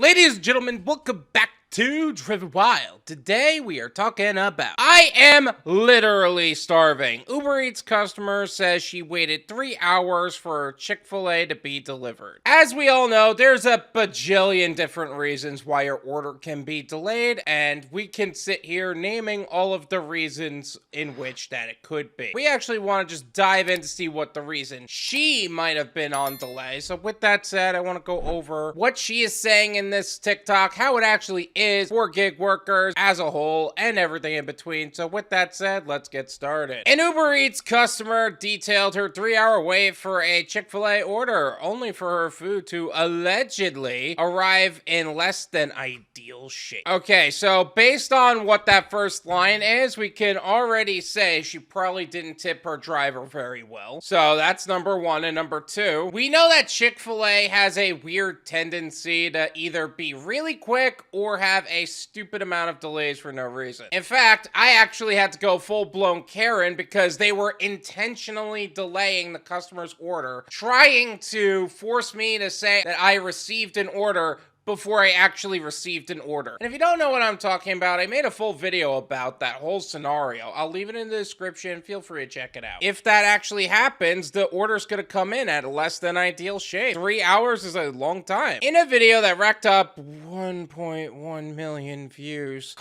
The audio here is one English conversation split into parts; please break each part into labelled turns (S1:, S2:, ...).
S1: Ladies and gentlemen, welcome back to Driven Wild. Today we are talking about I am literally starving. UberEats customer says she waited 3 hours for Chick-Fil-A to be delivered. As we all know, there's a bajillion different reasons why your order can be delayed, and we can sit here naming all of the reasons in which that it could be. We actually want to just dive in to see what the reason she might have been on delay. So with that said, I want to go over what she is saying in this TikTok, how it actually is for gig workers as a whole, and everything in between. So with that said, let's get started. An Uber Eats customer detailed her 3-hour wait for a Chick-fil-A order, only for her food to allegedly arrive in less than ideal shape. Okay, so based on what that first line is, we can already say she probably didn't tip her driver very well. So that's number one. And number two, we know that Chick-fil-A has a weird tendency to either be really quick or have a stupid amount of delays for no reason. In fact, I actually had to go full-blown Karen because they were intentionally delaying the customer's order, trying to force me to say that I received an order before I actually received an order. And if you don't know what I'm talking about, I made a full video about that whole scenario. I'll leave it in the description. Feel free to check it out. If that actually happens, the order's gonna come in at less than ideal shape. 3 hours is a long time. In a video that racked up 1.1 million views,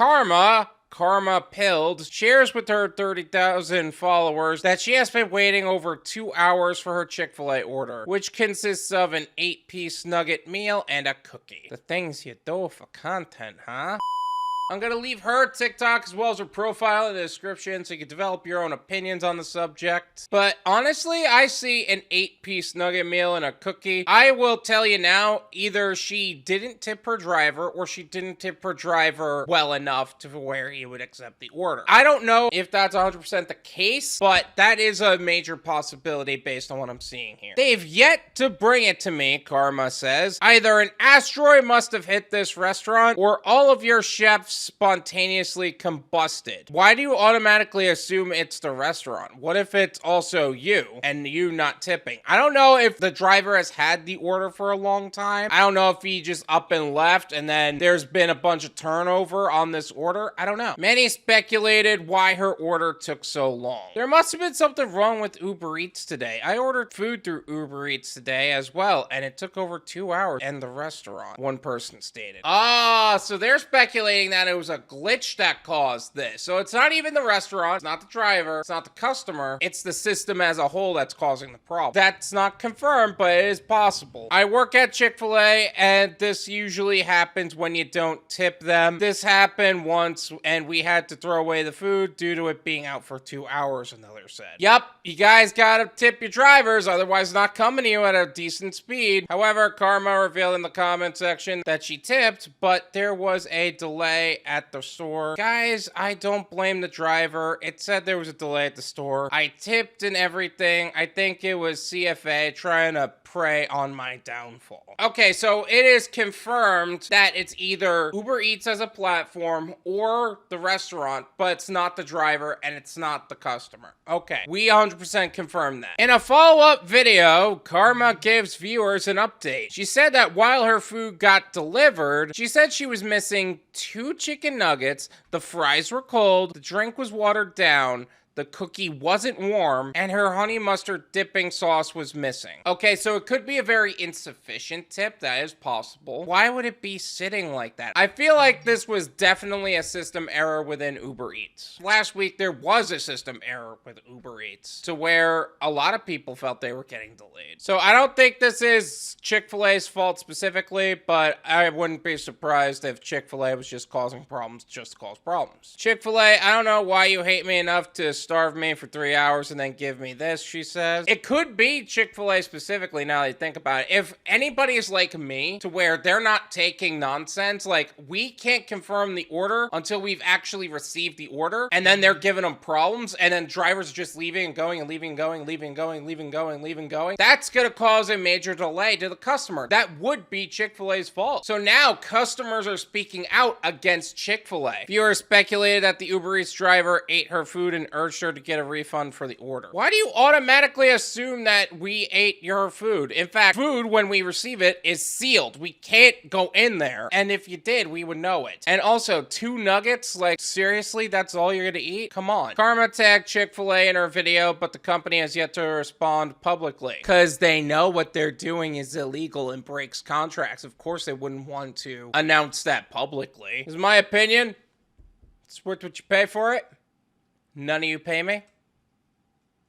S1: Karmapilled shares with her 30,000 followers that she has been waiting over 2 hours for her Chick-fil-A order, which consists of an 8-piece nugget meal and a cookie. The things you do for content, huh? I'm gonna leave her TikTok as well as her profile in the description so you can develop your own opinions on the subject. But honestly, I see an 8-piece nugget meal and a cookie. I will tell you now, either she didn't tip her driver or she didn't tip her driver well enough to where he would accept the order. I don't know if that's 100% the case, but that is a major possibility based on what I'm seeing here. They've yet to bring it to me, Karma says. Either an asteroid must have hit this restaurant or all of your chefs spontaneously combusted. Why do you automatically assume it's the restaurant? What if it's also you and you not tipping? I don't know if the driver has had the order for a long time. I don't know if he just up and left and then there's been a bunch of turnover on this order. I don't know. Many speculated why her order took so long. There must have been something wrong with Uber Eats today. I ordered food through Uber Eats today as well, and it took over 2 hours in the restaurant, one person stated. So they're speculating that it was a glitch that caused this. So it's not even the restaurant, it's not the driver, it's not the customer, it's the system as a whole that's causing the problem. That's not confirmed, but it is possible. I work at Chick-fil-A, and this usually happens when you don't tip them. This happened once, and we had to throw away the food due to it being out for 2 hours, another said. Yup, you guys gotta tip your drivers, otherwise not coming to you at a decent speed. However, Karma revealed in the comment section that she tipped, but there was a delay at the store. Guys, I don't blame the driver. It said there was a delay at the store. I tipped and everything. I think it was CFA trying to prey on my downfall. Okay, so it is confirmed that it's either Uber Eats as a platform or the restaurant, but it's not the driver and it's not the customer. Okay, we 100% confirm that. In a follow-up video, Karma gives viewers an update. She said that while her food got delivered, she said she was missing 2 chicken nuggets, the fries were cold, the drink was watered down, the cookie wasn't warm, and her honey mustard dipping sauce was missing. Okay, so it could be a very insufficient tip. That is possible. Why would it be sitting like that? I feel like this was definitely a system error within Uber Eats. Last week, there was a system error with Uber Eats to where a lot of people felt they were getting delayed. So I don't think this is Chick-fil-A's fault specifically, but I wouldn't be surprised if Chick-fil-A was just causing problems just to cause problems. Chick-fil-A, I don't know why you hate me enough to starve me for 3 hours and then give me this, she says. It could be Chick-fil-A specifically, now that you think about it. If anybody is like me, to where they're not taking nonsense, like, we can't confirm the order until we've actually received the order, and then they're giving them problems, and then drivers are just leaving and going and leaving and going, leaving and going, leaving and going, leaving and going. That's gonna cause a major delay to the customer. That would be Chick-fil-A's fault. So now customers are speaking out against Chick-fil-A. Viewers speculated that the Uber Eats driver ate her food and urged encouraged her to get a refund for the order. Why do you automatically assume that we ate your food? In fact, food, when we receive it, is sealed. We can't go in there. And if you did, we would know it. And also, 2 nuggets? Like, seriously, that's all you're gonna eat? Come on. Karma tagged Chick-fil-A in her video, but the company has yet to respond publicly. Because they know what they're doing is illegal and breaks contracts. Of course, they wouldn't want to announce that publicly. This is my opinion. It's worth what you pay for it. None of you pay me.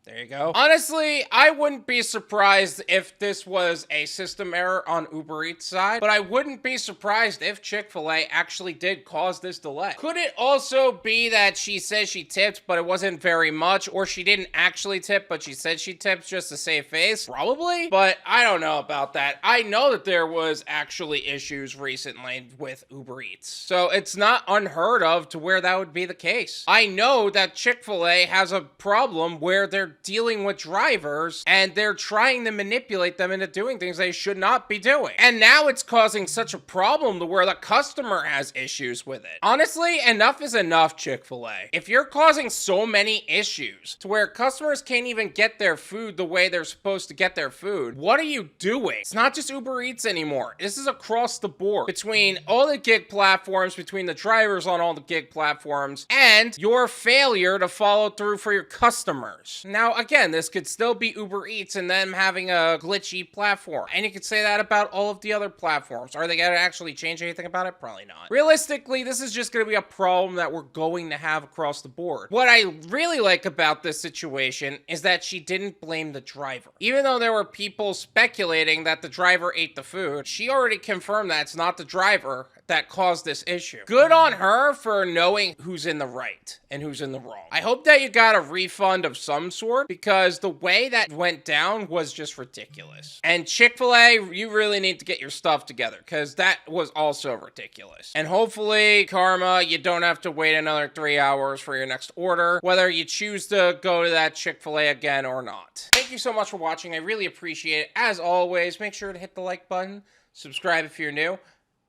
S1: There you go. Honestly, I wouldn't be surprised if this was a system error on Uber Eats side, but I wouldn't be surprised if Chick-fil-A actually did cause this delay. Could it also be that she says she tipped, but it wasn't very much, or she didn't actually tip, but she said she tipped just to save face? Probably, but I don't know about that. I know that there was actually issues recently with Uber Eats, so it's not unheard of to where that would be the case. I know that Chick-fil-A has a problem where they're dealing with drivers and they're trying to manipulate them into doing things they should not be doing. And now it's causing such a problem to where the customer has issues with it. Honestly, enough is enough, Chick-fil-A. If you're causing so many issues to where customers can't even get their food the way they're supposed to get their food, what are you doing? It's not just Uber Eats anymore. This is across the board. Between all the gig platforms, between the drivers on all the gig platforms, and your failure to follow through for your customers. Now, again, this could still be Uber Eats and them having a glitchy platform. And you could say that about all of the other platforms. Are they going to actually change anything about it? Probably not. Realistically, this is just going to be a problem that we're going to have across the board. What I really like about this situation is that she didn't blame the driver. Even though there were people speculating that the driver ate the food, she already confirmed that it's not the driver that caused this issue. Good on her for knowing who's in the right and who's in the wrong. I hope that you got a refund of some sort, because the way that went down was just ridiculous. And Chick-fil-A, you really need to get your stuff together, because that was also ridiculous. And hopefully, Karma, you don't have to wait another 3 hours for your next order, whether you choose to go to that Chick-fil-A again or not. Thank you so much for watching. I really appreciate it. As always, make sure to hit the like button, subscribe if you're new,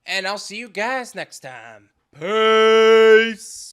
S1: and I'll see you guys next time. Peace!